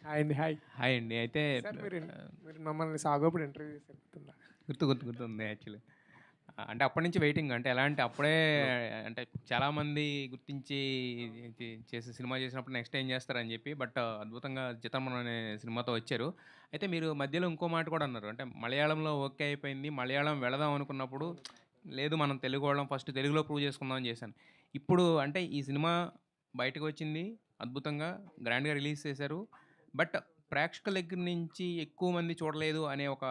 Hi అండి. Hi. Hi అండి. అయితే సార్ మీరు మమ్మల్ని సాగోప్పుడు ఇంటర్వ్యూ చేశారు గుర్తుందా? గుర్తుంది యాక్చువల్లీ. అంటే అప్పటి నుంచి వెయిటింగ్. అంటే ఎలా అంటే అప్పుడే అంటే చాలామంది గుర్తించి చేసి సినిమా చేసినప్పుడు నెక్స్ట్ ఏం చేస్తారని చెప్పి. బట్ అద్భుతంగా 'చిత్రమన్' అనే సినిమాతో వచ్చారు. అయితే మీరు మధ్యలో ఇంకో మాట కూడా అన్నారు. అంటే మలయాళంలో ఓకే అయిపోయింది. మలయాళం వెళదాం అనుకున్నప్పుడు అవును. లేదు మనం తెలుగోళ్ళం ఫస్ట్ తెలుగులో ప్రూవ్ చేసుకుందాం అని చేశాను. ఇప్పుడు అంటే ఈ సినిమా బయటకు వచ్చింది. అద్భుతంగా గ్రాండ్‌గా రిలీజ్ చేశారు. బట్ ప్రేక్షకుల దగ్గర నుంచి ఎక్కువ మంది చూడలేదు అనే ఒక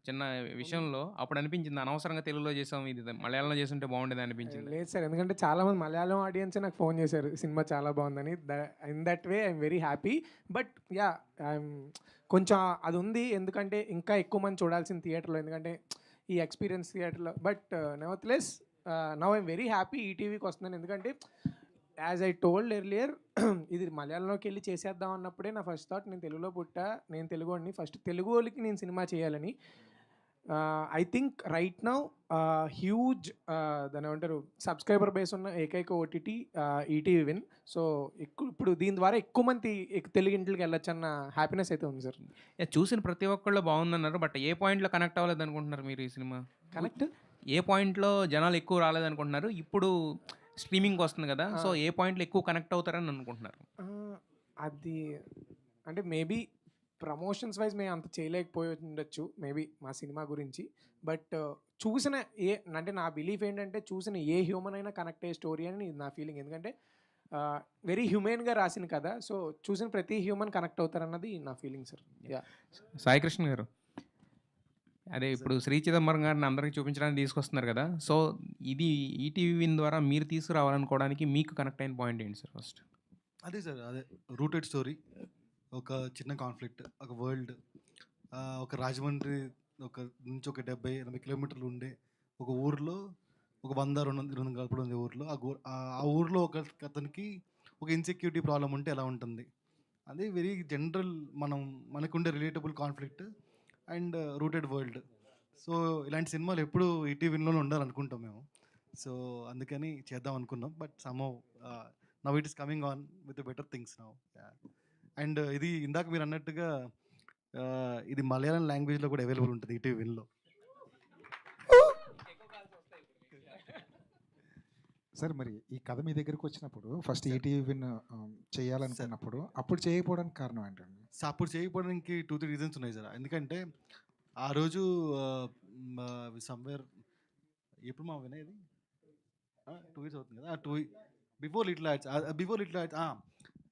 చిన్న ఉంది. విషయంలో అప్పుడు అనిపించింది అనవసరంగా తెలుగులో చేసాం. ఇది మలయాళంలో చేసుంటే బాగుండేది అనిపించింది. లేదు సార్. ఎందుకంటే చాలామంది మలయాళం ఆడియన్సే నాకు ఫోన్ చేశారు. సినిమా చాలా బాగుందని. In that way I'm very happy. But yeah! I'm కొంచెం అదుంది. ఎందుకంటే ఇంకా ఎక్కువ మంది చూడాల్సింది థియేటర్‌లో. ఎందుకంటే ఈ ఎక్స్‌పీరియన్స్ థియేటర్‌లో. But nevertheless now I'm very happy ఈటీవీకి వస్తుందని. ఎందుకంటే యాజ్ ఐ టోల్డ్ ఎర్లియర్ ఇది మలయాళంలోకెళ్ళి చేసేద్దాం అన్నప్పుడే నా ఫస్ట్ థాట్ నేను తెలుగులో పుట్టా. నేను తెలుగోడిని. ఫస్ట్ తెలుగోళ్ళకి నేను సినిమా చేయాలని. I think right now huge దాన్నేమంటారు సబ్స్క్రైబర్ బేస్ ఉన్న ఏకైక ఓటీటీ ఈటీవీ విన్. సో, ఇప్పుడు దీని ద్వారా ఎక్కువ మంది తెలుగు ఇంట్లోకి వెళ్ళొచ్చన్న హ్యాపీనెస్ అయితే ఉంది సార్. చూసిన ప్రతి ఒక్కళ్ళు బాగుందన్నారు. బట్ ఏ పాయింట్‌లో కనెక్ట్ అవ్వలేదు అనుకుంటున్నారు మీరు ఈ సినిమా? కనెక్ట్ ఏ పాయింట్‌లో జనాలు ఎక్కువ రాలేదనుకుంటున్నారు? ఇప్పుడు స్ట్రీమింగ్‌కి వస్తుంది కదా! సో, ఏ పాయింట్‌లో ఎక్కువ కనెక్ట్ అవుతారని అనుకుంటున్నారు? అది అంటే మేబీ ప్రమోషన్స్ వైజ్ మేము అంత చేయలేకపోయి ఉండొచ్చు మేబీ మా సినిమా గురించి. బట్ చూసిన ఏ అంటే నా బిలీఫ్ ఏంటంటే చూసిన ఏ హ్యూమన్ అయినా కనెక్ట్ అయ్యే స్టోరీ అని నా ఫీలింగ్. ఎందుకంటే వెరీ హ్యూమెన్‌గా రాసిన కథ. సో, చూసిన ప్రతి హ్యూమన్ కనెక్ట్ అవుతారన్నది నా feeling sir. Yeah! Sai Krishna గారు. అదే సార్ ఇప్పుడు 'శ్రీ చిదంబరం' గారిని అందరికి చూపించడానికి తీసుకొస్తున్నారు కదా! సో, ఇది ఈటీవీ విన్ ద్వారా మీరు తీసుకురావాలనుకోవడానికి మీకు కనెక్ట్ అయిన పాయింట్ ఏంటి సార్ ఫస్ట్? అదే సార్ అదే రూటెడ్ స్టోరీ. ఒక చిన్న కాన్ఫ్లిక్ట్, ఒక వరల్డ్, ఒక రాజమండ్రి ఒక నుంచి ఒక 70-80 కిలోమీటర్లు ఉండే ఒక ఊర్లో ఒక 100-200 గడపలు ఉండే ఊర్లో ఆ ఊర్లో ఒక అతనికి ఒక ఇన్సెక్యూరిటీ ప్రాబ్లం ఉంటే ఎలా ఉంటుంది. అది వెరీ జనరల్, మనకుండే relatable conflict and rooted world. So ఇలాంటి సినిమాలు ఎప్పుడు ఈటీవీలోనే ఉండాలనుకుంటాం మేము. సో అందుకని చేద్దాం అనుకున్నాం. But somehow now it is coming on with better things now. And ఇది ఇందాక మీరు అన్నట్టుగా ఇది మలయాళం లాంగ్వేజ్లో కూడా అవైలబుల్ ఉంటుంది ఈటీవీ విన్‌లో. సార్ మరి ఈ కథ మీ దగ్గరికి వచ్చినప్పుడు first sir ETV win sir చేయాలనుకున్నప్పుడు అప్పుడు చేయకపోవడానికి కారణం ఏంటండి? అప్పుడు చేయకపోవడానికి 2-3 రీజన్స్ ఉన్నాయి సార్. ఎందుకంటే ఆ రోజు సమ్‌వేర్ ఎప్పుడు మా వినేది 2 ఇయర్స్ అవుతుంది కదా! 'బిఫోర్ లిటిల్ హార్ట్స్'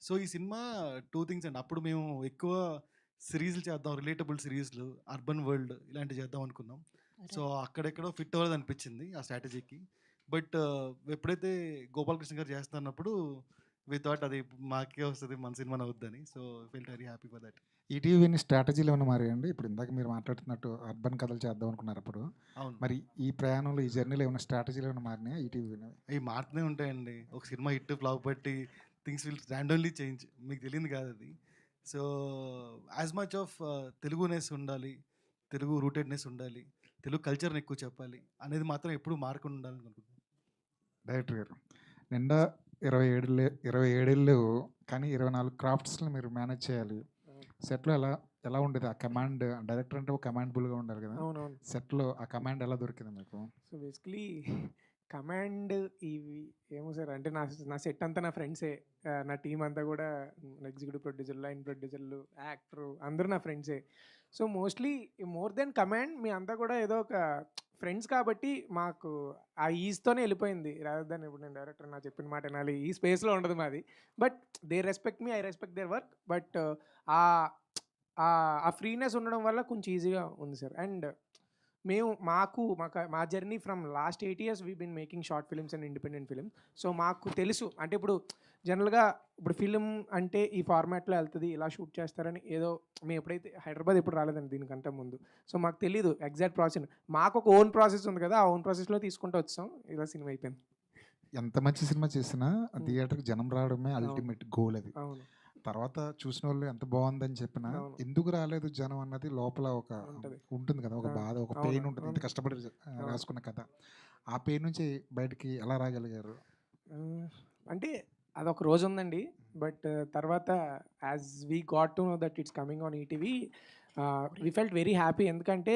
సో ఈ సినిమా 2 థింగ్స్ అండి. అప్పుడు మేము ఎక్కువ సిరీస్‌లు చేద్దాం, రిలేటబుల్ సిరీస్‌లు, అర్బన్ వరల్డ్ ఇలాంటివి చేద్దాం అనుకున్నాం. సో అక్కడెక్కడో ఫిట్ అవ్వలేదనిపించింది ఆ స్ట్రాటజీకి. బట్ ఎప్పుడైతే గోపాలకృష్ణ గారు చేస్తున్నప్పుడు వి థాట్ అది మాకే వస్తది, మన సినిమానే అవుద్దని. So felt very happy for that. ETV Win స్ట్రాటజీలు ఏమైనా మారాయండి? ఇప్పుడు ఇందాక మీరు మాట్లాడుతున్నట్టు అర్బన్ కథలు చేద్దాం అనుకున్నారు అప్పుడు. అవును. మరి ఈ ప్రయాణంలో ఈ జర్నీలో ఏమైనా స్ట్రాటజీలు ఏమైనా మారినాయా ఈటీవీ విన్? అవి మారుతూనే ఉంటాయండి. ఒక సినిమా హిట్, ఫ్లాప్ బట్టి థింగ్స్ విల్ రాండమ్‌లీ చేంజ్. మీకు తెలియదు కాదు అది. సో, యాస్ మచ్ ఆఫ్ తెలుగునెస్ ఉండాలి, తెలుగు రూటెడ్‌నెస్ ఉండాలి, తెలుగు కల్చర్‌ని ఎక్కువ చెప్పాలి అనేది మాత్రం ఎప్పుడూ మారకుండా ఉండాలనుకుంటున్నాను. డైరెక్టర్ గారు నిండా 27 ఏళ్ళు కానీ 24 క్రాఫ్ట్స్‌ని మీరు మేనేజ్ చేయాలి. సెట్‌లో ఎలా ఎలా ఉండేది? ఆ కమాండ్ డైరెక్టర్ అంటే ఒక కమాండబుల్‌గా ఉండాలి కదా! అవునవును. సెట్‌లో ఆ కమాండ్ ఎలా దొరికింది మీకు? సో, బేసికలీ కమాండ్ ఇవి ఏమో సార్ అంటే నా నా సెట్ అంతా నా ఫ్రెండ్సే. నా టీమ్ అంతా కూడా ఎగ్జిక్యూటివ్ ప్రొడ్యూసర్, లైన్ ప్రొడ్యూసర్లు, యాక్టరు అందరూ నా ఫ్రెండ్సే. So, mostly more than command me అంతా కూడా ఏదో ఒక ఫ్రెండ్స్ కాబట్టి మాకు ఆ ఈజ్‌తోనే వెళ్ళిపోయింది. రాదర్ దాన్ ఇప్పుడు నేను డైరెక్టర్ నా చెప్పిన మాట వినాలి. ఈ స్పేస్‌లో ఉండదు మాది. But they respect me, I respect their work. But ah, ఆ ఫ్రీనెస్ ఉండడం వల్ల కొంచెం ఈజీగా ఉంది సార్. అండ్ మా journey from last 8 years we been making short films and independent films. So, మాకు తెలుసు. అంటే ఇప్పుడు జనరల్‌గా ఇప్పుడు ఫిల్మ్ అంటే ఈ ఫార్మాట్‌లో ఎళ్తది. ఇలా షూట్ చేస్తారని ఏదో మేము ఎప్పుడైతే హైదరాబాద్ ఎప్పుడు రాలేదండి దీనికంటే ముందు. సో, మాకు తెలీదు ఎగ్జాక్ట్ ప్రాసెస్. మాకొక ఓన్ ప్రాసెస్ ఉంది కదా! ఆ ఓన్ ప్రాసెస్‌లో తీసుకుంటూ వచ్చాం. ఇలా సినిమా అయిపోయింది. ఎంత మంచి సినిమా చేసినా హ్మ్. థియేటర్‌కి జనం రావడమే అవును. అల్టిమేట్ గోల్ అది. అవును. తర్వాత చూసినోళ్ళు ఎంత బావుందని చెప్పినా, అవును. ఎందుకు రాలేదు జనం అన్నది లోపల ఒక ఉంటది. ఉంటుంది కదా! ఒక ఆ! బాధ, ఒక అవును. పెయిన్ ఉంటుంది. ఇంత అవును. కష్టపడి అవును. రాసుకున్న కథ. ఆ పెయిన్ నుంచి బయటికి ఎలా రాగలిగారు? హ్మ్. అంటే అదొక రోజు ఉందండి. బట్ తర్వాత as we got to know that it's coming on ETV we felt very happy. ఎందుకంటే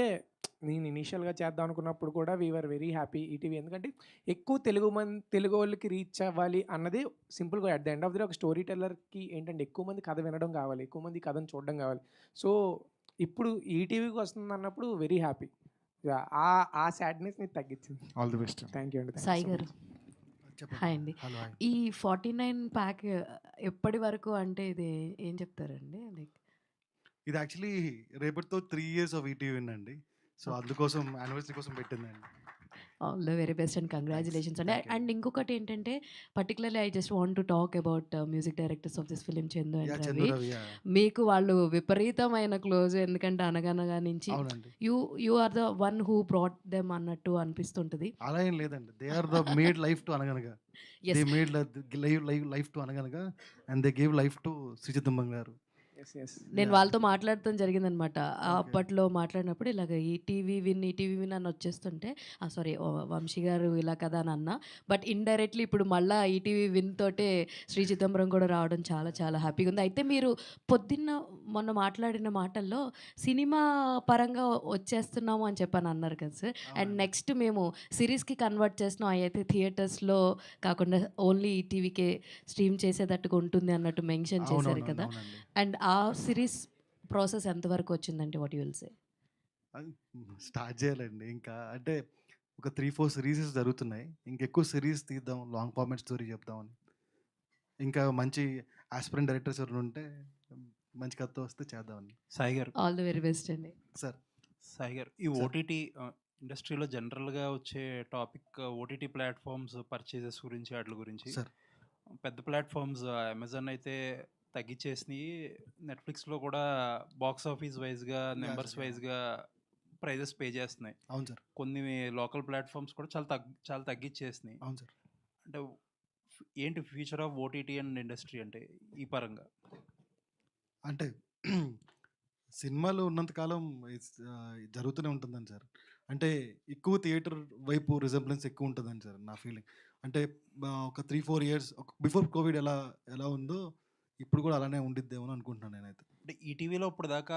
నేను ఇనీషియల్గా చేద్దాం అనుకున్నప్పుడు కూడా వీఆర్ వెరీ హ్యాపీ ఈటీవీ. ఎందుకంటే ఎక్కువ తెలుగు వాళ్ళకి రీచ్ అవ్వాలి అన్నది సింపుల్గా at the end of the day ఒక స్టోరీ టెల్లర్కి ఏంటంటే ఎక్కువ మంది కథ వినడం కావాలి, ఎక్కువ మంది కథను చూడడం కావాలి. సో ఇప్పుడు ఈటీవీకి వస్తుంది అన్నప్పుడు వెరీ హ్యాపీ. ఆ సాడ్నెస్ని తగ్గించింది. All the best. Thank you అండి. Thank you సాయి so గారు much. హాయ్ అండి. Hello hi. ఈ 49 ప్యాక్ ఎప్పటి వరకు అంటే ఇది ఏం చెప్తారండి? లైక్ ఇది యాక్చువల్లీ రేపటితో 3 years ఆఫ్ ఈటీవీ అండి. సో అందుకోసం యానివర్సరీ కోసం పెట్టిందండి. All the very best and congratulations అండి. Thank you. అండ్ ఇంకొకటి ఏంటంటే particularly I just want to talk about music directors of this film Chandu and Chandu Ravi. Ravi మీకు వాళ్ళు విపరీతమైన క్లోజ్. ఎందుకంటే అనగనగా నుంచి అవునండి. You are the one who brought them అన్నట్టు అనిపిస్తుంటుంది. అలా ఏం లేదండి. They are the made life to Anaganaga. Yes. They made life to Anaganaga and they gave life to Sri Chidambaram గారు. Yes, yes. నేను Yeah. వాళ్ళతో మాట్లాడటం జరిగిందనమాట. Okay. అప్పట్లో మాట్లాడినప్పుడు ఇలాగ ఈటీవీ విన్ అని వచ్చేస్తుంటే సారీ వంశీ గారు ఇలా కదా అని అన్నా. బట్ ఇండైరెక్ట్లీ ఇప్పుడు మళ్ళీ ఈటీవీ విన్ తోటే శ్రీ చిదంబరం కూడా రావడం చాలా చాలా హ్యాపీగా ఉంది. అయితే మీరు మొన్న మాట్లాడిన మాటల్లో సినిమా పరంగా వచ్చేస్తున్నాము అని చెప్పని అన్నారు కదా సార్. అండ్ అవునండి. నెక్స్ట్ మేము సిరీస్కి కన్వర్ట్ చేస్తున్నాం, అయితే థియేటర్స్లో కాకుండా ఓన్లీ ఈటీవీకే స్ట్రీమ్ చేసేటట్టుగా ఉంటుంది అన్నట్టు మెన్షన్ చేశారు అవునవును, కదా. అవునండి. అండ్ ఆ సిరీస్ ప్రాసెస్ ఎంతవరకు వచ్చిందంటే వాట్ యు విల్ సే? అది స్టార్ట్ చేయాలండి. ఇంకా అంటే ఒక 3-4 సిరీసెస్ జరుగుతున్నాయి. ఇంకెక్కువ సిరీస్ తీద్దాం, లాంగ్ ఫార్మాట్ స్టోరీ చెప్దామని. ఇంకా మంచి ఆస్పిరెంట్ డైరెక్టర్స్ ఎవరైనా ఉంటే మంచి కథ వస్తే చేద్దామని. సాయి గారు ఆల్ ది వెరీ బెస్ట్ అండి. సార్ సాయి గారు ఈ సార్. ఓటీటీ ఇండస్ట్రీలో జనరల్గా వచ్చే టాపిక్ ఓటీటీ ప్లాట్ఫామ్స్ పర్చేజెస్ గురించి వాటి గురించి. సార్. పెద్ద ప్లాట్ఫామ్స్ అమెజాన్ అయితే తగ్గించేసినాయి. నెట్ఫ్లిక్స్లో కూడా బాక్స్ ఆఫీస్ వైజ్గా నెంబర్స్ సార్. వైజ్గా ప్రైజెస్ పే చేస్తున్నాయి. అవును సార్. కొన్ని లోకల్ ప్లాట్ఫామ్స్ కూడా చాలా తగ్గించేసినాయి. అవును సార్. అంటే ఏంటి future of OTT and industry అంటే ఈ పరంగా? అంటే సినిమాలు ఉన్నంతకాలం జరుగుతూనే ఉంటుందని సార్. అంటే ఎక్కువ థియేటర్ వైపు రిజంబ్లెన్స్ ఎక్కువ ఉంటుందని సార్ నా ఫీలింగ్. అంటే ఒక 3-4 years బిఫోర్ కోవిడ్ ఎలా ఉందో ఇప్పుడు కూడా అలానే ఉండిద్దేమో అని అనుకుంటున్నాను నేనైతే. అంటే ఈటీవీలో ఇప్పుడు దాకా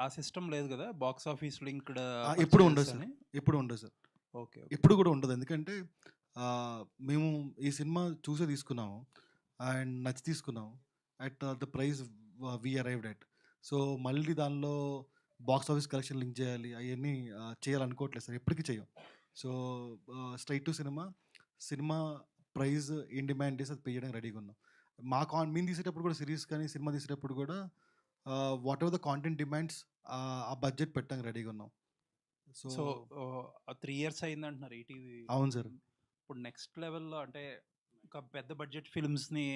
ఆ సిస్టమ్ లేదు కదా, బాక్స్ ఆఫీస్ లింక్డ్ ఎప్పుడు ఉండదు సార్. ఎప్పుడు ఉండదు సార్. ఓకే. ఎప్పుడు కూడా ఉండదు. ఎందుకంటే మేము ఈ సినిమా చూసే తీసుకున్నాము అండ్ నచ్చి తీసుకున్నాము at the price we arrived at. So మళ్ళీ దానిలో బాక్స్ ఆఫీస్ కలెక్షన్ లింక్ చేయాలి అవన్నీ చేయాలనుకోవట్లేదు సార్. ఎప్పటికీ చేయం. So straight to cinema price ఏం డిమాండ్ చేసి అది పే చేయడానికి రెడీగా ఉన్నాం. మేము తీసేటప్పుడు కూడా సిరీస్ కానీ సినిమా తీసేటప్పుడు కూడా what ever the content demands ఆ బడ్జెట్ పెట్టడానికి రెడీగా ఉన్నాం. సో సో 3 years అయింది అంటున్నారు ఈటీవీ. అవును సార్. ఇప్పుడు నెక్స్ట్ లెవెల్లో అంటే ఒక పెద్ద బడ్జెట్ ఫిల్మ్స్ని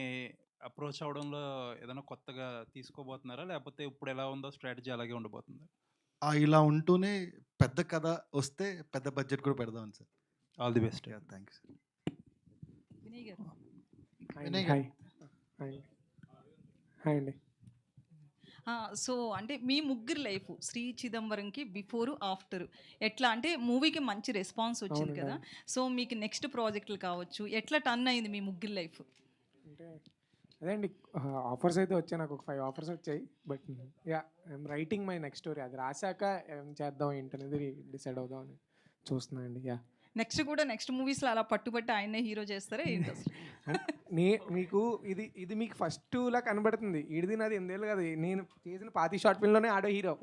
అప్రోచ్ అవడంలో ఏదైనా కొత్తగా తీసుకోబోతున్నారా, లేకపోతే ఇప్పుడు ఎలా ఉందో స్ట్రాటజీ అలాగే ఉండబోతుందా? ఇలా ఉంటూనే పెద్ద కథ వస్తే పెద్ద బడ్జెట్ కూడా పెడదాం sir. All the best. Thank you. Vinay గారు. హాయ్ హాయ్ హాయ్ అండి. సో అంటే మీ ముగ్గురు లైఫ్ శ్రీ చిదంబరంకి బిఫోర్ ఆఫ్టర్ ఎట్లా అంటే మూవీకి మంచి రెస్పాన్స్ వచ్చింది అవునండి, కదా. సో మీకు నెక్స్ట్ ప్రాజెక్టులు కావచ్చు, ఎట్లా టర్న్ అయింది మీ ముగ్గురు లైఫ్? అంటే అదే అండి, ఆఫర్స్ అయితే వచ్చాయి. నాకు ఒక 5 offers వచ్చాయి. But yeah I'm writing my next story. అది రాశాక ఏం చేద్దాం ఏంటనేది డిసైడ్ అవుదాం అని చూస్తున్నాను అండి. యా నెక్స్ట్ మూవీస్లో అలా పట్టుబట్టి ఆయనే హీరో చేస్తారా ఏంటి అసలు? మీకు ఇది మీకు ఫస్ట్లా కనబడుతుంది. ఈడిది నాది 8 ఏళ్ళు కదా. నేను చేసిన 5 షార్ట్ ఫిల్మ్లోనే ఆడో హీరో.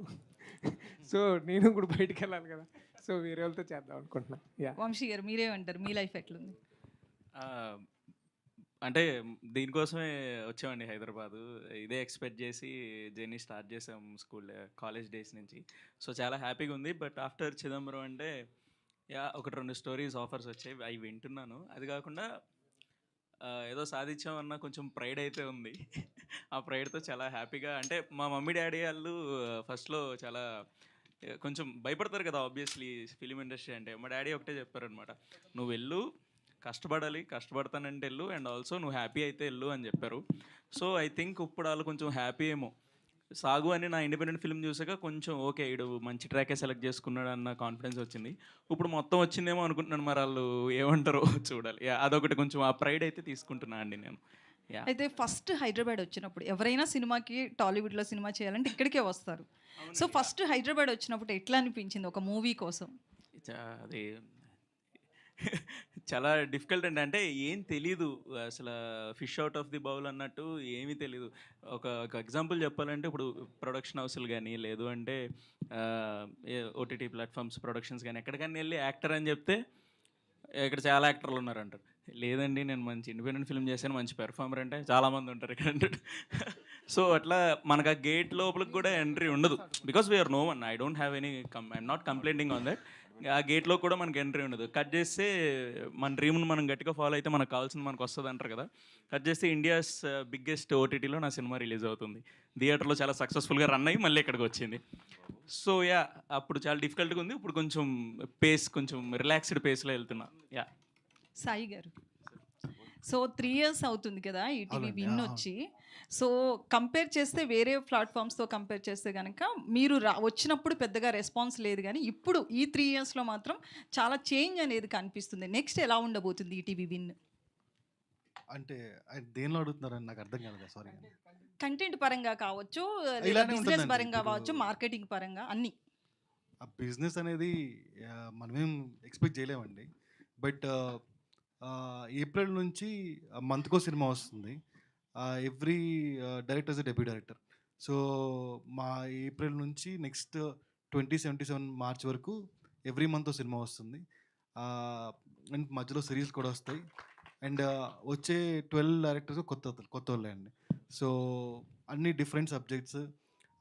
సో నేను ఇప్పుడు బయటికి వెళ్ళాలి కదా. సో వేరే వాళ్ళతో చేద్దాం అనుకుంటున్నా. యా వంశీ గారు మీరేమంటారు, మీ లైఫ్ ఎట్లుంది? అంటే దీనికోసమే వచ్చామండి హైదరాబాదు. ఇదే ఎక్స్పెక్ట్ చేసి జర్నీ స్టార్ట్ చేసాం కాలేజ్ డేస్ నుంచి. సో చాలా హ్యాపీగా ఉంది. బట్ ఆఫ్టర్ చిదంబరం అంటే ఒకటి 2 స్టోరీస్ ఆఫర్స్ వచ్చాయి, అవి వింటున్నాను. అది కాకుండా ఏదో సాధించామన్న కొంచెం ప్రైడ్ అయితే ఉంది. ఆ ప్రైడ్తో చాలా హ్యాపీగా, అంటే మా మమ్మీ డాడీ వాళ్ళు ఫస్ట్లో చాలా కొంచెం భయపడతారు కదా ఆబ్వియస్లీ ఫిలిం ఇండస్ట్రీ అంటే. మా డాడీ ఒకటే చెప్పారనమాట, నువ్వు వెళ్ళు, కష్టపడాలి, కష్టపడతానంటే వెళ్ళు, అండ్ ఆల్సో నువ్వు హ్యాపీ అయితే వెళ్ళు అని చెప్పారు. సో ఐ థింక్ ఇప్పుడు వాళ్ళు కొంచెం హ్యాపీ ఏమో. సాగు అని నా ఇండిపెండెంట్ ఫిల్మ్ చూసాక కొంచెం ఓకే ఇడు మంచి ట్రాకే సెలెక్ట్ చేసుకున్నాడు అన్న కాన్ఫిడెన్స్ వచ్చింది. ఇప్పుడు మొత్తం వచ్చిందేమో అనుకుంటున్నాను, మరి వాళ్ళు ఏమంటారో చూడాలి. అదొకటి కొంచెం ఆ ప్రైడ్ అయితే తీసుకుంటున్నా అండి నేను. Yeah. అయితే ఫస్ట్ హైదరాబాద్ వచ్చినప్పుడు ఎవరైనా సినిమాకి టాలీవుడ్‌లో సినిమా చేయాలంటే ఇక్కడికే వస్తారు. సో ఫస్ట్ హైదరాబాద్ వచ్చినప్పుడు ఎట్లా అనిపించింది ఒక మూవీ కోసం? అది చాలా డిఫికల్ట్ అండి. అంటే ఏం తెలీదు. అసల fish out of the bowl అన్నట్టు ఏమీ తెలీదు. ఒక ఎగ్జాంపుల్ చెప్పాలంటే ఇప్పుడు ప్రొడక్షన్ హౌస్‌లు గానీ, లేదు అంటే ఓటీటీ ప్లాట్‌ఫామ్స్ ప్రొడక్షన్స్ గానీ ఎక్కడికైనా ఎళ్లి యాక్టర్ అని చెప్తే, ఇక్కడ చాలా యాక్టర్లు ఉన్నారంటారు. లేదండి నేను మంచి ఇండిపెండెంట్ ఫిల్మ్ చేశాను, మంచి పెర్ఫార్మర్ అంటే చాలామంది ఉంటారు ఇక్కడ అంటాడు. సో అట్లా మనకు ఆ గేట్ లోపలికి కూడా ఎంట్రీ ఉండదు. Because we are no one. I don't have any I'm not complaining on that. ఆ గేట్లో కూడా మనకి ఎంట్రీ ఉండదు. కట్ చేస్తే మన డ్రీమ్ని మనం గట్టిగా ఫాలో అయితే మనకు కావాల్సింది మనకు వస్తుంది అంటారు కదా. కట్ చేస్తే ఇండియాస్ బిగ్గెస్ట్ ఓటీటీలో నా సినిమా రిలీజ్ అవుతుంది. థియేటర్లో చాలా సక్సెస్ఫుల్గా రన్ అయ్యి మళ్ళీ ఇక్కడికి వచ్చింది. సో యా అప్పుడు చాలా డిఫికల్ట్గా ఉంది. ఇప్పుడు కొంచెం పేస్ కొంచెం రిలాక్స్డ్ పేస్లో వెళ్తున్నా. యా సాయి గారు. సో 3 ఇయర్స్ అవుతుంది కదా ఈటీవీ అవునండి. విన్ ఆ. వచ్చి. సో కంపేర్ చేస్తే వేరే ప్లాట్‌ఫామ్స్‌తో కంపేర్ చేస్తే గనక మీరు వచ్చినప్పుడు పెద్దగా రెస్పాన్స్ లేదు గానీ, ఇప్పుడు ఈ 3 ఇయర్స్‌లో మాత్రం చాలా చేంజ్ అనేది కనిపిస్తుంది. నెక్స్ట్ ఎలా ఉండబోతుంది ఈటీవీ విన్? అంటే ఆయన దేనిలో అడుగుతున్నారని నాకు అర్థం కాలేదు. సారీ. కంటెంట్ పరంగా కావచ్చు, లేదా ఇలానే బిజినెస్ ఉంటుందండి. పరంగా ఇప్పుడు కావచ్చు, మార్కెటింగ్ పరంగా అన్నీ. ఆ బిజినెస్ అనేది మనమేం ఎక్స్పెక్ట్ చేయలేమండి. బట్ ఏప్రిల్ నుంచి మంత్కో సినిమా వస్తుంది. Every director is a debut director. So మా ఏప్రిల్ నుంచి నెక్స్ట్ 2077 మార్చ్ వరకు ఎవ్రీ మంత్ సినిమా వస్తుంది. అండ్ మధ్యలో సిరీస్ కూడా వస్తాయి. అండ్ వచ్చే 12 డైరెక్టర్స్ కొత్త వాళ్ళే అండి. సో అన్ని డిఫరెంట్ సబ్జెక్ట్స్,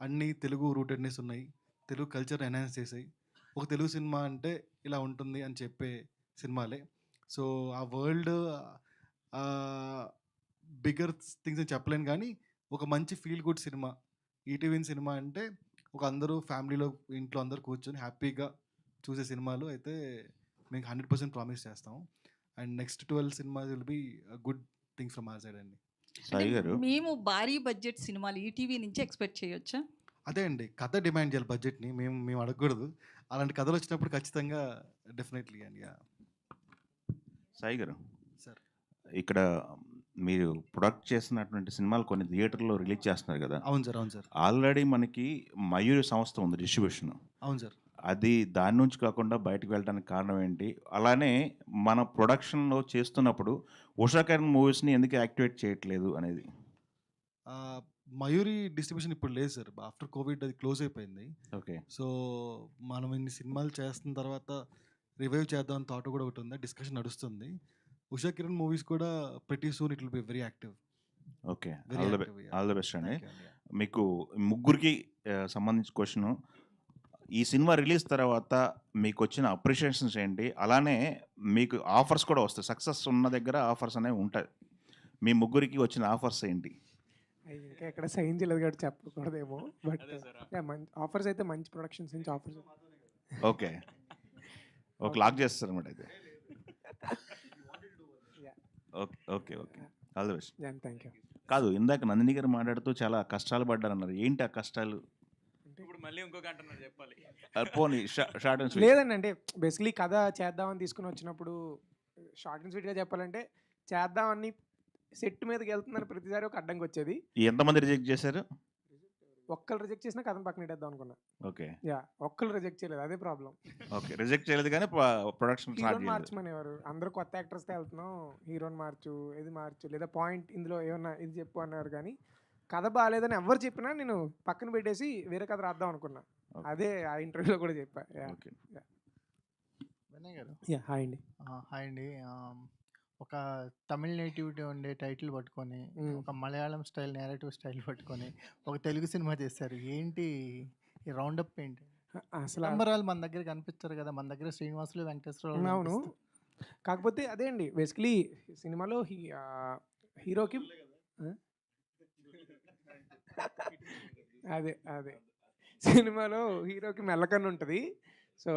అన్ని తెలుగు రూటెడ్నెస్ ఉన్నాయి. తెలుగు కల్చర్ ఎన్హాన్స్ చేసాయి. ఒక తెలుగు సినిమా అంటే ఇలా ఉంటుంది అని చెప్పే సినిమాలే. సో ఆ వరల్డ్ బిగ్గర్ థింగ్స్ అని చెప్పలేను కానీ ఒక మంచి feel good cinema ETV cinema అంటే ఒక అందరూ ఫ్యామిలీలో ఇంట్లో అందరూ కూర్చొని హ్యాపీగా చూసే సినిమాలు అయితే మేము 100% ప్రామిస్ చేస్తాము. And next 12 cinemas will be good things from our side అండి. సాయి గారు మేము భారీ బడ్జెట్ సినిమాలు ఈటీవీ నుంచి ఎక్స్పెక్ట్ చేయొచ్చా? అదే అండి, కథ డిమాండ్ చేయాలి బడ్జెట్ని. మేము అడగకూడదు. అలాంటి కథలు వచ్చినప్పుడు ఖచ్చితంగా డెఫినెట్లీ అండి. సాయి గారు సార్. ఇక్కడ మీరు ప్రొడక్ట్ చేసినటువంటి సినిమాలు కొన్ని థియేటర్లో రిలీజ్ చేస్తున్నారు కదా. అవును సార్. అవును సార్. ఆల్రెడీ మనకి మయూరి సంస్థ ఉంది డిస్ట్రిబ్యూషన్. అవును సార్. అది దాని నుంచి కాకుండా బయటకు వెళ్ళడానికి కారణం ఏంటి? అలానే మన ప్రొడక్షన్లో చేస్తున్నప్పుడు ఉషా కిరణ్ మూవీస్ని ఎందుకు యాక్టివేట్ చేయట్లేదు అనేది? మయూరి డిస్ట్రిబ్యూషన్ ఇప్పుడు లేదు సార్. ఆఫ్టర్ కోవిడ్ అది క్లోజ్ అయిపోయింది. ఓకే. సో మనం ఇన్ని సినిమాలు చేస్తున్న తర్వాత రివైవ్ చేద్దాం థాట్ కూడా ఒకటి ఉంది. డిస్కషన్ నడుస్తుంది. ఉషా కిరణ్ మూవీస్ కూడా ప్రతి soon it will be very active. Okay. Very active. All the best అండి. థ్యాంక్ యూ అండి. మీకు ముగ్గురికి సంబంధించిన క్వశ్చను, ఈ సినిమా రిలీజ్ తర్వాత మీకు వచ్చిన అప్రిషియేషన్స్ ఏంటి? అలానే మీకు ఆఫర్స్ కూడా వస్తాయి. సక్సెస్ ఉన్న దగ్గర ఆఫర్స్ అనేవి ఉంటాయి. మీ ముగ్గురికి వచ్చిన ఆఫర్స్ ఏంటి? ఇంకా ఎక్కడ సైన్ చేయలేదు కాబట్టి చెప్పకూడదేమో. బట్ అదే సార్. మంచి ఆఫర్స్ అయితే మంచి ప్రొడక్షన్స్ నుంచి ఆఫర్స్. ఓకే. ఓకే, లాక్ చేస్తారు అనమాట అయితే. Okay okay okay all the best. Thank you. కాదు, ఇందాక నందిని గారు మాట్లాడుతూ చాలా కష్టాలు పడ్డారన్నారు. ఏంటి ఆ కష్టాలు? ఇప్పుడు మళ్ళీ ఇంకొక అంటున్నారు చెప్పాలి. పోనీ షార్ట్ అండ్ స్వీట్. లేదండి, అంటే బేసిక్లీ కథ చేద్దామని తీసుకుని వచ్చినప్పుడు షార్ట్ అండ్ స్వీట్గా చెప్పాలంటే చేద్దామని సెట్ మీదకి వెళ్తుందని ప్రతిసారి ఒక అడ్డంకి వచ్చేది. ఎంతమంది రిజెక్ట్ చేశారు? ఒక్కళ్ళు రిజెక్ట్ చేసినా కథను పక్కన పెట్టేద్దాం అనుకున్నా. ఓకే ఒక్కళ్ళు రిజెక్ట్ చేయలేదు, అదే ప్రాబ్లం. ఓకే, రిజెక్ట్ చేయలేదు కానీ ప్రొడక్షన్ స్టార్ట్ హీరోని చేయలేదు. మార్చమనేవారు అందరూ. కొత్త యాక్టర్స్తో వెళ్తున్నాం, హీరోని మార్చు, ఇది మార్చు, లేదా పాయింట్ ఇందులో ఏమన్నా ఇది చెప్పు అన్నారు. కానీ కథ బాగాలేదని ఎవరు చెప్పినా నేను పక్కన పెట్టేసి వేరే కథ రాద్దాం అనుకున్నా. అదే ఆ ఇంటర్వ్యూలో కూడా చెప్పా. ఓకే. వినయ్ గారు. హాయ్ అండి. హాయ్ అండి. ఒక తమిళ్ నేటివిటీ ఉండే టైటిల్ పట్టుకొని, ఒక మలయాళం స్టైల్ నేరేటివ్ స్టైల్ పట్టుకొని ఒక తెలుగు సినిమా చేశారు. ఏంటి ఈ రౌండప్ ఏంటి? అసలు నంబరాలు మన దగ్గర కనిపించారు కదా, మన దగ్గర శ్రీనివాసులు వెంకటేశ్వరరావు. అవును, కాకపోతే అదే అండి బేసిక్లీ సినిమాలో హీరోకి అదే సినిమాలో హీరోకి మెల్లకన్ను ఉంటుంది. సో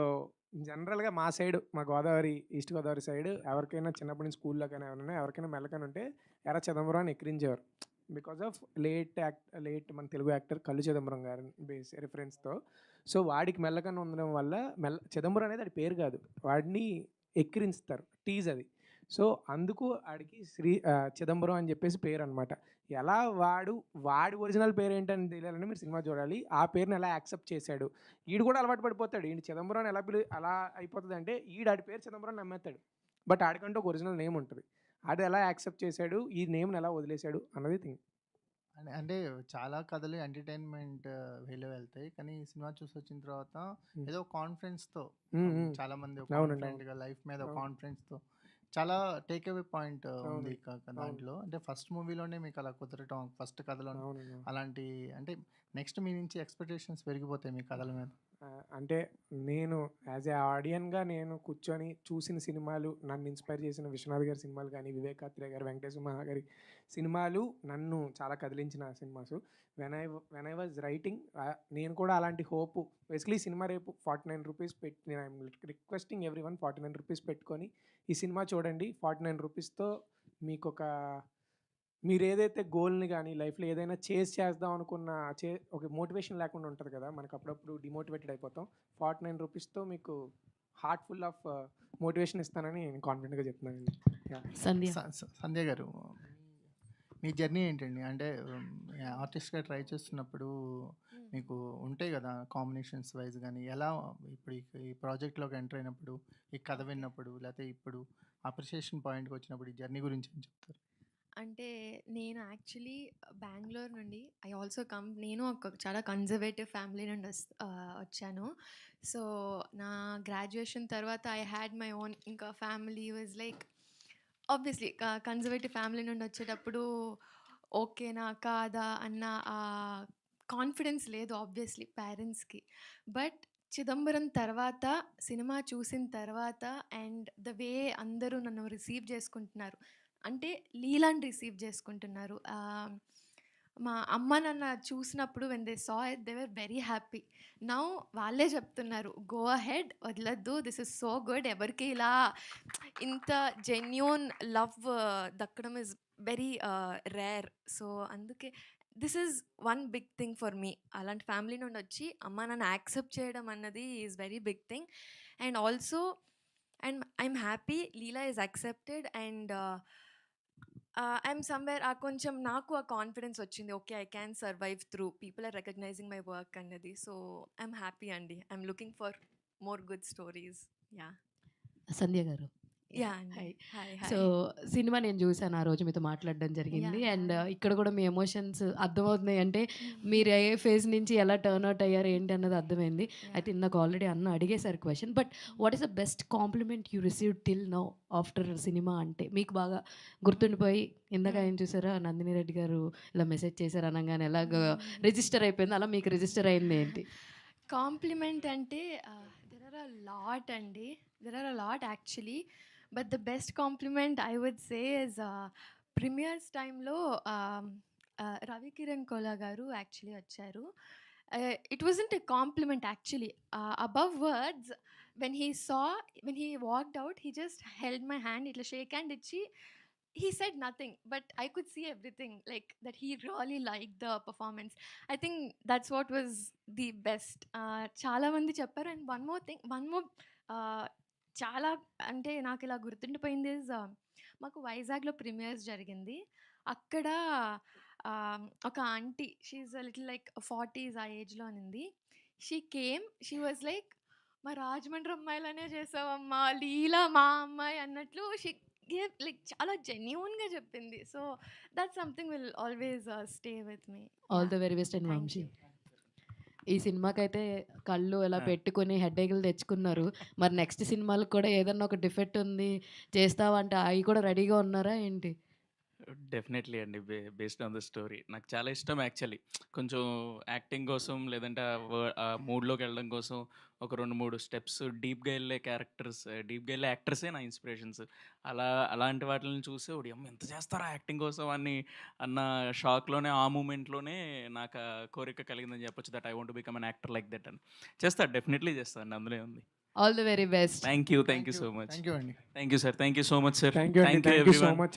జనరల్గా మా సైడ్, మా గోదావరి, ఈస్ట్ గోదావరి సైడ్ ఎవరికైనా చిన్నప్పటి నుంచి స్కూల్లో కానీ ఎవరికైనా మెల్లకన్ను ఉంటే ఎర్ర చిదంబరం అని ఎక్కిరించేవారు. బికాజ్ ఆఫ్ లేట్ మన తెలుగు యాక్టర్ కళ్ళు చిదంబరం గారి బేస్ రిఫరెన్స్తో. సో వాడికి మెల్లకన్ను ఉండడం వల్ల చిదంబరం అనేది అది పేరు కాదు, వాడిని ఎక్కిరిస్తారు, టీజ్ అది. సో అందుకు ఆడికి చిదంబరం అని చెప్పేసి పేరు అనమాట. ఎలా వాడి ఒరిజినల్ పేరు ఏంటని తెలియాలంటే మీరు సినిమా చూడాలి. ఆ పేరుని ఎలా యాక్సెప్ట్ చేశాడు. ఈడు కూడా అలవాటు పడిపోతాడు. ఈడు చిదంబరం అని అలా అయిపోతుందంటే ఆడి పేరు చిదంబరం అని నమ్మేస్తాడు. బట్ ఆడికంటూ ఒక ఒరిజినల్ నేమ్ ఉంటుంది. ఆడు ఎలా యాక్సెప్ట్ చేశాడు, ఈ నేమ్ని ఎలా వదిలేశాడు అన్నది థింగ్. అంటే చాలా కథలు ఎంటర్టైన్మెంట్ వేలో వెళ్తాయి. కానీ ఈ సినిమా చూసొచ్చిన తర్వాత ఏదో కాన్ఫిడెన్స్‌తో చాలా మంది ఒక అవునండి, కాన్ఫిడెంట్‌గా లైఫ్ మీద అవును. కాన్ఫిడెన్స్‌తో చాలా టేక్ అవే పాయింట్ అవును. ఉంది దాంట్లో. అంటే ఫస్ట్ మూవీలోనే మీకు అలా కుదరటం, ఫస్ట్ కథలోనే అవునండి. అలాంటి అంటే నెక్స్ట్ మీ నుంచి ఎక్స్‌పెక్టేషన్స్ పెరిగిపోతాయి మీ కథల మీద. అంటే నేను యాజ్ ఏ ఆడియన్‌గా నేను కూర్చొని చూసిన సినిమాలు, నన్ను ఇన్‌స్పైర్ చేసిన విశ్వనాథ్ గారి సినిమాలు కానీ, వివేక్ ఆత్రేయ గారు, వెంకటేశ్వర మహా గారి సినిమాలు నన్ను చాలా కదిలించిన cinemas. When I was writing నేను కూడా అలాంటి హోపు బేసికలీ సినిమా రేపు 49 రూపీస్ పెట్టి నేను ఐఎమ్ రిక్వెస్టింగ్ ఎవ్రీవన్ 49 రూపీస్ పెట్టుకొని ఈ సినిమా చూడండి. 49 రూపీస్‌తో మీకొక మీరు ఏదైతే గోల్‌ని గానీ, లైఫ్‌లో ఏదైనా చేద్దాం అనుకున్న ఒక మోటివేషన్ లేకుండా ఉంటది కదా! మనకు అప్పుడప్పుడు డిమోటివేటెడ్ అయిపోతాం. 49 రూపీస్‌తో మీకు హార్ట్ ఫుల్ ఆఫ్ మోటివేషన్ ఇస్తానని నేను కాన్ఫిడెంట్‌గా చెప్తున్నానండి. యాహ్! సంధ్య. సంధ్య గారు, మీ జర్నీ ఏంటండి? అంటే ఆర్టిస్ట్‌గా ట్రై చేస్తున్నప్పుడు మీకు ఉంటాయి కదా కాంబినేషన్స్ వైస్ కానీ, ఎలా ఇప్పుడు ఈ ప్రాజెక్ట్‌లోకి ఎంటర్ అయినప్పుడు, ఈ కథ విన్నప్పుడు, లేకపోతే ఇప్పుడు అప్రిషియేషన్ పాయింట్‌కి వచ్చినప్పుడు ఈ జర్నీ గురించి ఏం చెప్తారు? అంటే నేను యాక్చువల్లీ బెంగుళూరు నుండి నేను ఒక చాలా కన్జర్వేటివ్ ఫ్యామిలీ నుండి వచ్చాను. సో నా గ్రాడ్యుయేషన్ తర్వాత ఐ హ్యాడ్ మై ఓన్ ఇంకా family was like obviously conservative family నుండి వచ్చేటప్పుడు ఓకేనా కాదా అన్న కాన్ఫిడెన్స్ లేదు ఆబ్వియస్లీ పేరెంట్స్కి. బట్ చిదంబరం తర్వాత సినిమా చూసిన తర్వాత అండ్ ద వే అందరూ నన్ను రిసీవ్ చేసుకుంటున్నారు, అంటే లీలాని రిసీవ్ చేసుకుంటున్నారు. మా అమ్మ నాన్న చూసినప్పుడు when they saw it they were very happy. Now వాళ్ళే చెప్తున్నారు గో అహెడ్, వదలొద్దు, దిస్ ఇస్ సో గుడ్. ఎవరికి ఇలా ఇంత జెన్యూన్ లవ్ దక్కడం ఇస్ వెరీ రేర్. సో అందుకే this is one big thing for me. అలాంటి ఫ్యామిలీ నుండి వచ్చి అమ్మ నాన్న యాక్సెప్ట్ చేయడం అన్నది is very big thing. And also and I'm happy Leela is accepted and I'm somewhere కొంచెం నాకు ఆ కాన్ఫిడెన్స్ వచ్చింది. Okay, I can survive through, people are recognizing my work అన్నది. సో ఐఎమ్ హ్యాపీ అండి. I'm looking for more good stories. Yeah Sandhya garu. Yeah అండి. Hi. Hi so hi. Cinema నేను చూసాను. ఆ రోజు మీతో మాట్లాడడం జరిగింది. Yeah, and yeah. ఇక్కడ కూడా మీ ఎమోషన్స్ అర్థమవుతున్నాయి. అంటే మీరు ఏ ఫేజ్ నుంచి ఎలా టర్న్ అవుట్ అయ్యారు ఏంటి అన్నది అర్థమైంది. అయితే ఇందాక ఆల్రెడీ అన్న అడిగేశారు question. But what is the best compliment you received till now after cinema? అంటే మీకు బాగా గుర్తుండిపోయి ఇందాక ఏం చూసారా, నందిని రెడ్డి గారు ఇలా మెసేజ్ చేశారు అనగానే ఎలాగ రిజిస్టర్ అయిపోయింది, అలా మీకు రిజిస్టర్ అయింది ఏంటి? కాంప్లిమెంట్ అంటే దెర్ ఆర్ అ లాట్ అండి. There are a lot actually. But the best compliment I would say is premieres టైంలో రవి కిరణ్ కోలా గారు యాక్చువల్లీ వచ్చారు. It wasn't a compliment actually. Above words when he walked out he just held my hand, ఇట్లా shake hand ఇచ్చి he said nothing, but I could see everything, like that he really liked the performance. I think that's what was the best. చాలా మంది చెప్పారు. And one more చాలా అంటే నాకు ఇలా గుర్తుండిపోయింది ఇస్ మాకు వైజాగ్లో ప్రీమియర్స్ జరిగింది. అక్కడ ఒక aunty, she is little like 40s ఆ ఏజ్లో అనింది. షీ వాజ్ లైక్ మా రాజమండ్రి అమ్మాయిలనే చేసావమ్మా, లీలా మా అమ్మాయి అన్నట్లు షీ గేవ్ లైక్ చాలా జెన్యూన్గా చెప్పింది. So that something will always stay with me. All the very best and Vamsi. ఈ సినిమాకైతే కళ్ళు ఎలా పెట్టుకొని హెడేక్లు తెచ్చుకున్నారు. మరి నెక్స్ట్ సినిమాలకు కూడా ఏదన్నా ఒక డిఫెక్ట్ ఉంది చేస్తావా అంటే అవి కూడా రెడీగా ఉన్నారా ఏంటి? డెఫినెట్లీ అండి. బేస్డ్ ఆన్ ద స్టోరీ నాకు చాలా ఇష్టం యాక్చువల్లీ. కొంచెం యాక్టింగ్ కోసం లేదంటే ఆ మూడ్లోకి వెళ్ళడం కోసం ఒక 2-3 స్టెప్స్ డీప్గా వెళ్ళే క్యారెక్టర్స్, డీప్గా వెళ్ళే యాక్టర్సే నా ఇన్స్పిరేషన్స్. అలాంటి వాటిని చూసి ఒకటి అమ్మ ఎంత చేస్తారా యాక్టింగ్ కోసం అన్న షాక్లోనే, ఆ మూమెంట్లోనే నాకు ఆ కోరిక కలిగిందని చెప్పొచ్చు. That I want to become an actor like that అని. చేస్తా, డెఫినెట్లీ చేస్తాను, అందులో ఉంది. All the very best. Thank you so much. Thank you అండి. Thank you sir. Thank you so much sir. Thank you అండి. Thank you so much.